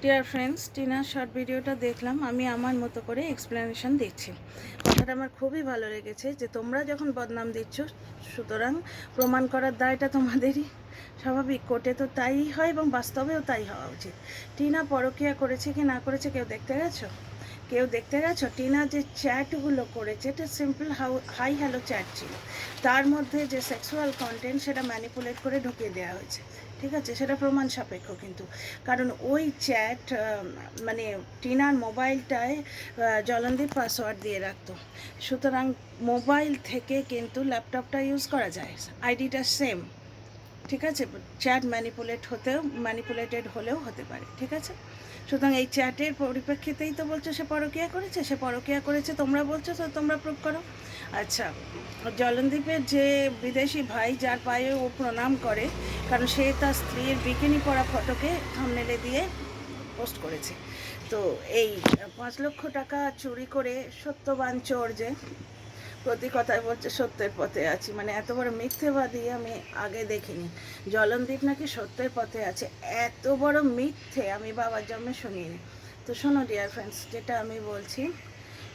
Dear friends, টিনার short ভিডিওটা দেখলাম। আমি আমার মতো করে এক্সপ্লেনেশন দিচ্ছি। কথাটা আমার খুবই ভালো লেগেছে যে তোমরা যখন বদনাম দিচ্ছ, সুতরাং প্রমাণ করার দায়টা তোমাদেরই। স্বাভাবিক, কোর্টে তো তাই হয় এবং বাস্তবেও তাই হওয়া উচিত। টিনা পরকীয়া করেছে কি না করেছে কেউ দেখতে গেছো? কেউ দেখতে গেছো? টিনা যে চ্যাটগুলো করেছে এটা সিম্পল হাই হ্যালো চ্যাট ছিল। তার মধ্যে যে সেক্সুয়াল কন্টেন্ট সেটা ম্যানিপুলেট করে ঢুকিয়ে দেওয়া হয়েছে। ঠিক আছে, সেটা প্রমাণ সাপেক্ষ কিন্তু। কারণ ওই চ্যাট মানে টিনার মোবাইলটায় জলনদীপ পাসওয়ার্ড দিয়ে রাখতো। সুতরাং মোবাইল থেকে কিন্তু ল্যাপটপটা ইউজ করা যায়, আইডিটা সেম। ঠিক আছে, চ্যাট ম্যানিপুলেটেড হলেও হতে পারে। ঠিক আছে, সুতরাং এই চ্যাটের পরিপ্রেক্ষিতেই তো বলছো সে পরকীয়া করেছে। সে পরকীয়া করেছে তোমরা বলছো, তো তোমরা প্রুভ করো। আচ্ছা, জলনদীপের যে বিদেশি ভাই যার পায়ে ও প্রণাম করে, কারণ সে তার স্ত্রীর বিকিনি পরা ফটোকে থাম্বনেলে দিয়ে পোস্ট করেছে। তো এই 5 লক্ষ টাকা চুরি করে সত্যবান চোর যে প্রতি কথায় বলছে সত্যের পথে আছি, মানে এত বড় মিথ্যেবাদী আমি আগে দেখিনি। জলনদীপ নাকি সত্যের পথে আছে, এত বড় মিথ্যে আমি বাবার জন্মে শুনিনি। তো শোনো ডিয়ার ফ্রেন্ডস, যেটা আমি বলছি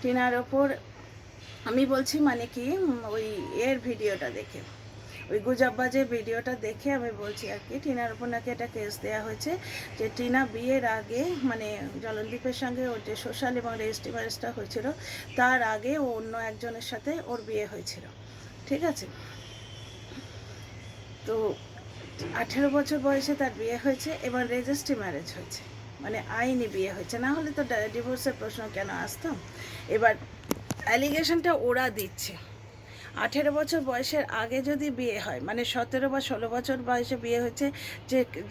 টিনার ওপর আমি বলছি, মানে কি, ওই এর ভিডিওটা দেখে, ওই গুজববাজের ভিডিওটা দেখে আমি বলছি আর কি, টিনার উপর নাকি একটা কেস দেওয়া হয়েছে যে টিনা বিয়ের আগে, মানে জলনদীপের সঙ্গে ওর যে সোশ্যাল এবং রেজিস্ট্রি ম্যারেজটা হয়েছিল তার আগে ও অন্য একজনের সাথে ওর বিয়ে হয়েছিল। ঠিক আছে, তো 18 বছর বয়সে তার বিয়ে হয়েছে এবং রেজিস্ট্রি ম্যারেজ হয়েছে, মানে আইনি বিয়ে হয়েছে, না হলে তো ডিভোর্সের প্রশ্ন কেন আসতো। এবার অ্যালিগেশনটা ওরা দিচ্ছে 18 বছর বয়সের আগে যদি বিয়ে হয়, মানে 17 বা 16 বছর বয়সে বিয়ে হয়েছে,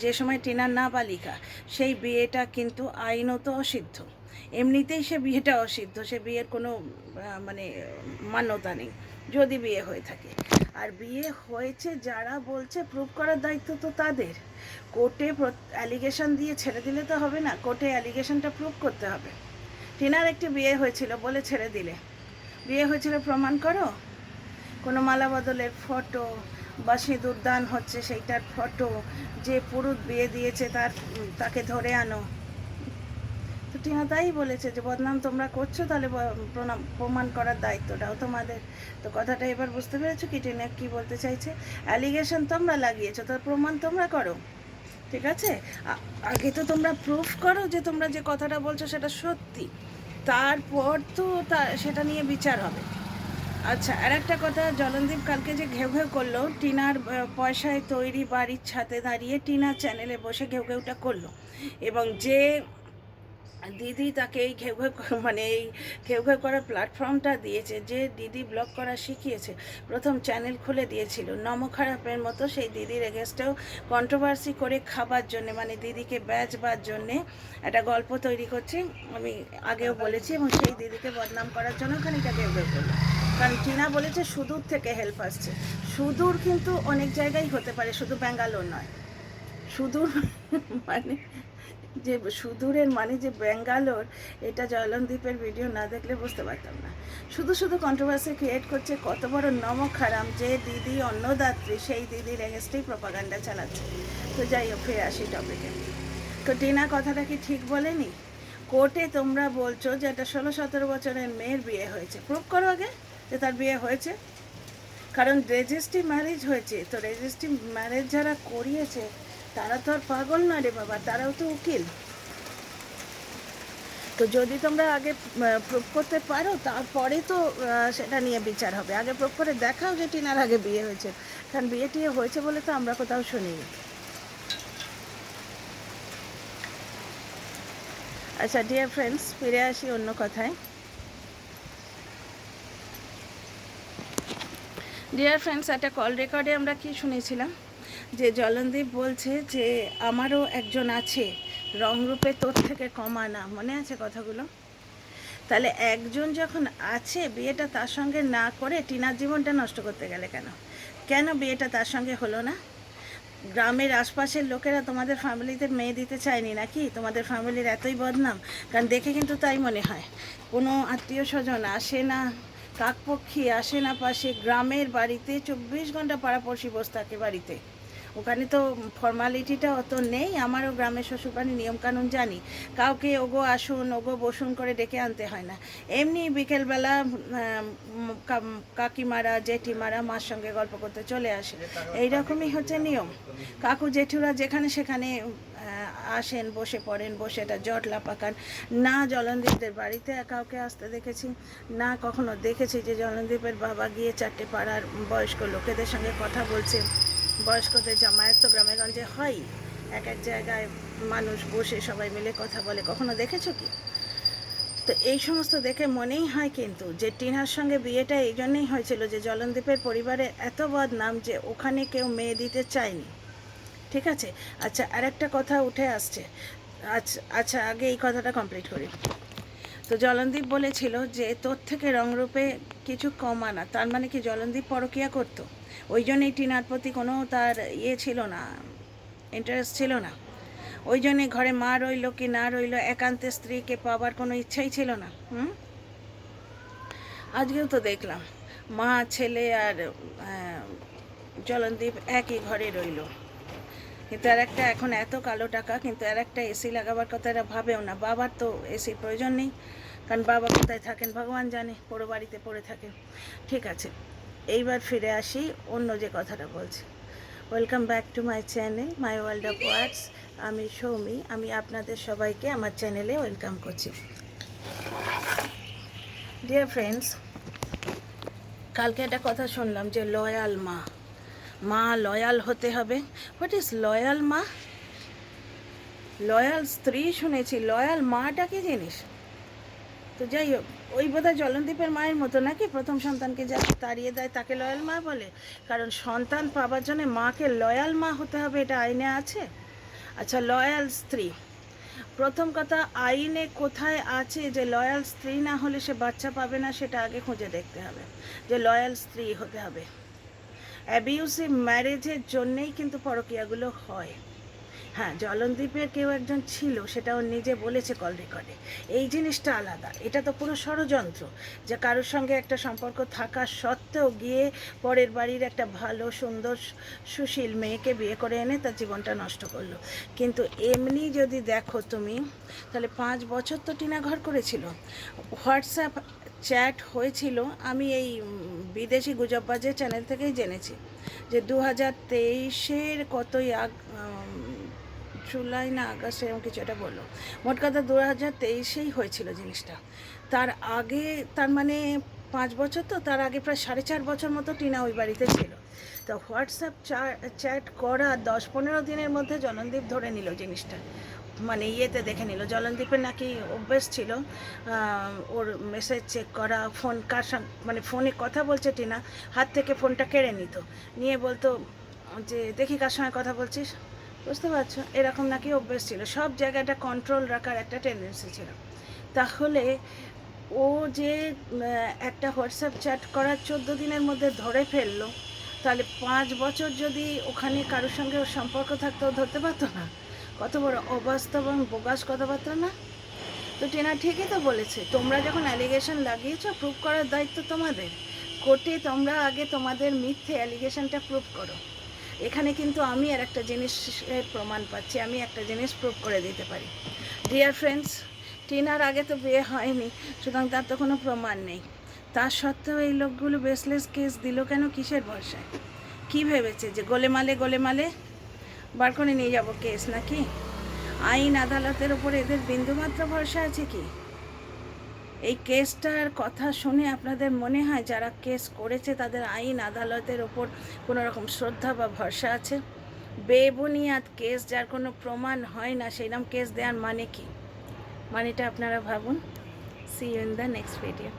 যে সময় টিনার নাবালিকা, সেই বিয়েটা কিন্তু আইনত অসিদ্ধ। এমনিতেই সে বিয়েটা অসিদ্ধ, সে বিয়ের কোনো মানে মান্যতা নেই যদি বিয়ে হয়ে থাকে। আর বিয়ে হয়েছে যারা বলছে, প্রুভ করার দায়িত্ব তো তাদের। কোর্টে অ্যালিগেশন দিয়ে ছেড়ে দিলে তো হবে না, কোর্টে অ্যালিগেশনটা প্রুভ করতে হবে। টিনার একটি বিয়ে হয়েছিল বলে ছেড়ে দিলে, বিয়ে হয়েছিল প্রমাণ করো। কোনো মালা বদলের ফটো বা সিঁদুর দান হচ্ছে সেইটার ফটো, যে পুরুত বিয়ে দিয়েছে তাকে ধরে আনো। তো টিনা তাই বলেছে যে বদনাম তোমরা করছো, তাহলে প্রমাণ করার দায়িত্বটাও তোমাদের। তো কথাটা এবার বুঝতে পেরেছো কি টিনা কী বলতে চাইছে? অ্যালিগেশন তোমরা লাগিয়েছো, তার প্রমাণ তোমরা করো। ঠিক আছে, আগে তো তোমরা প্রুফ করো যে তোমরা যে কথাটা বলছো সেটা সত্যি, তারপর তো সেটা নিয়ে বিচার হবে। আচ্ছা, আর একটা কথা, জলনদীপ কালকে যে ঘেউ ঘেউ করলো, টিনার পয়সায় তৈরি বাড়ির ছাদে দাঁড়িয়ে টিনার চ্যানেলে বসে ঘেউ ঘেউটা করলো, এবং যে দিদি তাকে এই ঘেউ ঘেউ মানে এই ঘেউ ঘেউ করার প্ল্যাটফর্মটা দিয়েছে, যে দিদি ব্লগ করা শিখিয়েছে, প্রথম চ্যানেল খুলে দিয়েছিল নম খারাপের মতো, সেই দিদির এগেনস্টেও কন্ট্রোভার্সি করে খাবার জন্যে, মানে দিদিকে বেচবার জন্যে একটা গল্প তৈরি করছে, আমি আগেও বলেছি, এবং সেই দিদিকে বদনাম করার জন্য খানিকটা ঘেউ ঘেউ করলো। কারণ টিনা বলেছে সুদূর থেকে হেল্প আসছে। সুদূর কিন্তু অনেক জায়গায় হতে পারে, শুধু ব্যাঙ্গালোর নয়। সুদূর মানে যে সুদূরের মানে যে ব্যাঙ্গালোর, এটা জলনদীপের ভিডিও না দেখলে বুঝতে পারতাম না। শুধু শুধু কন্ট্রোভার্সি ক্রিয়েট করছে, কত বড় নমক হারাম, যে দিদি অন্নদাত্রী সেই দিদির এগেনস্টেই প্রপাগান্ডা চালাচ্ছে। তো যাই হোক, ফিরে আসি টপিকে। তো টিনা কথাটা কি ঠিক বলেনি? কোর্টে তোমরা বলছো যে একটা 16-17 বছরের মেয়ের বিয়ে হয়েছে, প্রুভ করো আগে যে তার বিয়ে হয়েছে। কারণ রেজিস্ট্রি ম্যারেজ হয়েছে, তো রেজিস্ট্রি ম্যারেজ যারা করিয়েছে তারা তো আর পাগল না রে বাবা, তারাও তো উকিল। তো যদি তোমরা আগে প্রুভ করতে পারো, তারপরে তো সেটা নিয়ে বিচার হবে। আগে প্রুভ করে দেখাও যে টিনার আগে বিয়ে হয়েছে, কারণ বিয়ে টিয়ে হয়েছে বলে তো আমরা কোথাও শুনিনি। আচ্ছা ডিয়ার ফ্রেন্ডস, ফিরে আসি অন্য কথায়। ডিয়ার ফ্রেন্ডস, একটা কল রেকর্ডে আমরা কি শুনেছিলাম, যে জলনদীপ বলছে যে আমারও একজন আছে, রংরূপে তোর থেকে কমা না, মনে আছে কথাগুলো? তাহলে একজন যখন আছে, বিয়েটা তার সঙ্গে না করে টিনার জীবনটা নষ্ট করতে গেলে কেন? কেন বিয়েটা তার সঙ্গে হলো না? গ্রামের আশপাশের লোকেরা তোমাদের ফ্যামিলিতে মেয়ে দিতে চায়নি নাকি? তোমাদের ফ্যামিলির এতই বদনাম? কারণ দেখে কিন্তু তাই মনে হয়, কোনো আত্মীয় স্বজন আসে না, কাকপক্ষী আসে না পাশে, গ্রামের বাড়িতে 24 ঘন্টা পাড়াপড়শি বসে থাকে বাড়িতে, ওখানে তো ফর্মালিটিটা অত নেই। আমারও গ্রামের শ্বশুরবাড়ির নিয়মকানুন জানি, কাউকে ওগো আসুন ওগো বসুন করে ডেকে আনতে হয় না। এমনি বিকেলবেলা কাকিমারা জেঠিমারা মার সঙ্গে গল্প করতে চলে আসে, এইরকমই হচ্ছে নিয়ম। কাকু জেঠুরা যেখানে সেখানে আসেন, বসে পড়েন, বসে এটা জটলা পাকান। না জলনদীপদের বাড়িতে কাউকে আসতে দেখেছি, না কখনো দেখেছি যে জলনদীপের বাবা গিয়ে চারটে পাড়ার বয়স্ক লোকেদের সঙ্গে কথা বলছে। বয়স্কদের জামায়াত তো গ্রামেগঞ্জে হয়, এক এক জায়গায় মানুষ বসে সবাই মিলে কথা বলে, কখনো দেখেছো কি? তো এই সমস্ত দেখে মনেই হয় কিন্তু যে টিনার সঙ্গে বিয়েটা এই জন্যই হয়েছিল যে জলনদীপের পরিবারে এত বদনাম যে ওখানে কেউ মেয়ে দিতে চায়নি। ঠিক আছে, আচ্ছা আর একটা কথা উঠে আসছে। আচ্ছা আগে এই কথাটা কমপ্লিট করি। তো জলনদীপ বলেছিল যে তোর থেকে রংরূপে কিছু কম আনা, তার মানে কি জলনদীপ পরকিয়া করতো? ওই জন্যই টিনার প্রতি কোনো তার ছিল না, ইন্টারেস্ট ছিল না। ওই জন্যে ঘরে মা রইল কি না রইল, একান্তে স্ত্রীকে পাওয়ার কোনো ইচ্ছাই ছিল না। আজকেও তো দেখলাম মা ছেলে আর জলনদীপ একই ঘরে রইল, কিন্তু আর একটা এখন এত কালো টাকা, কিন্তু আর একটা এসি লাগাবার কথা এরা ভাবেও না। বাবার তো এসির প্রয়োজন নেই, কারণ বাবা কোথায় থাকেন ভগবান জানে, পোড়ো বাড়িতে পড়ে থাকেন। ঠিক আছে, এইবার ফিরে আসি অন্য যে কথাটা বলছি। Welcome back to my channel my world of words. আমি সৌমি, আমি আপনাদের সবাইকে আমার চ্যানেলে ওয়েলকাম করছি। ডিয়ার ফ্রেন্ডস, কালকে একটা কথা শুনলাম যে লয়াল মা লয়াল হতে হবে। হোয়াট ইজ লয়াল মা? লয়াল স্ত্রী শুনেছি, লয়াল মাটা কি জিনিস? তো যাই হোক, ওই বোধহয় জলনদীপের মায়ের মতো নাকি, প্রথম সন্তানকে যা তাড়িয়ে দেয় তাকে লয়াল মা বলে। কারণ সন্তান পাবার জন্য মাকে লয়াল মা হতে হবে, এটা আইনে আছে? আচ্ছা, লয়াল স্ত্রী, প্রথম কথা আইনে কোথায় আছে যে লয়াল স্ত্রী না হলে সে বাচ্চা পাবে না? সেটা আগে খুঁজে দেখতে হবে যে লয়াল স্ত্রী হতে হবে। অ্যাবিউসিভ ম্যারেজের জন্যেই কিন্তু পরকীয়াগুলো হয়। হ্যাঁ, জলনদীপের কেউ একজন ছিল, সেটা ও নিজে বলেছে কল রেকর্ডে। এই জিনিসটা আলাদা, এটা তো পুরো ষড়যন্ত্র, যে কারোর সঙ্গে একটা সম্পর্ক থাকা সত্ত্বেও গিয়ে পরের বাড়ির একটা ভালো সুন্দর সুশীল মেয়েকে বিয়ে করে এনে তার জীবনটা নষ্ট করলো। কিন্তু এমনি যদি দেখো তুমি, তাহলে 5 বছর তো টিনা ঘর করেছিল, হোয়াটসঅ্যাপ চ্যাট হয়েছিল। আমি এই বিদেশি গুজববাজের চ্যানেল থেকেই জেনেছি যে 2023-এর কতই জুলাই না আগস্ট এরকম কিছু একটা বললো। মোট কথা 2023-এই হয়েছিল জিনিসটা। তার আগে, তার মানে 5 বছর, তো তার আগে প্রায় 4.5 বছর মতো টিনা ওই বাড়িতে ছিল। তো হোয়াটসঅ্যাপ চ্যাট করা 10-15 দিনের মধ্যে জলনদীপ ধরে নিল জিনিসটা, মানে ইয়েতে দেখে নিল। জলনদীপের নাকি অভ্যেস ছিল ওর মেসেজ চেক করা, ফোন কার সঙ্গে, মানে ফোনে কথা বলছে টিনা, হাত থেকে ফোনটা কেড়ে নিত, নিয়ে বলতো যে দেখি কার সঙ্গে কথা বলছিস। বুঝতে পারছো, এরকম নাকি অভ্যেস ছিল, সব জায়গাটা কন্ট্রোল রাখার একটা টেন্ডেন্সি ছিল। তাহলে ও যে একটা হোয়াটসঅ্যাপ চ্যাট করার 14 দিনের মধ্যে ধরে ফেললো, তাহলে 5 বছর যদি ওখানে কারোর সঙ্গে ওর সম্পর্ক থাকতো ধরতে পারতো না? কত বড় অবাস্তব এবং বোগাস কথাবার্তা না? তো টিনা ঠিকই তো বলেছে, তোমরা যখন অ্যালিগেশন লাগিয়েছো, প্রুভ করার দায়িত্ব তোমাদের। কোর্টে তোমরা আগে তোমাদের মিথ্যে অ্যালিগেশনটা প্রুভ করো। এখানে কিন্তু আমি আর একটা জিনিসের প্রমাণ পাচ্ছি, আমি একটা জিনিস প্রুভ করে দিতে পারি। ডিয়ার ফ্রেন্ডস, টিনার আগে তো বিয়ে হয়নি, সুতরাং তার তো কোনো প্রমাণ নেই। তার সত্ত্বেও এই লোকগুলো বেসলেস কেস দিল কেন? কিসের ভরসায়? কী ভেবেছে যে গোলেমালে বার করে নিয়ে যাব কেস নাকি? আইন আদালতের ওপর এদের বিন্দুমাত্র ভরসা আছে কি? এই কেসটার কথা শুনে আপনাদের মনে হয় যারা কেস করেছে তাদের আইন আদালতের ওপর কোনো রকম শ্রদ্ধা বা ভরসা আছে? বেবুনিয়াদ কেস, যার কোনো প্রমাণ হয় না, সেইরকম কেস দেওয়ার মানে কি? মানেটা আপনারা ভাবুন। See you in the next video.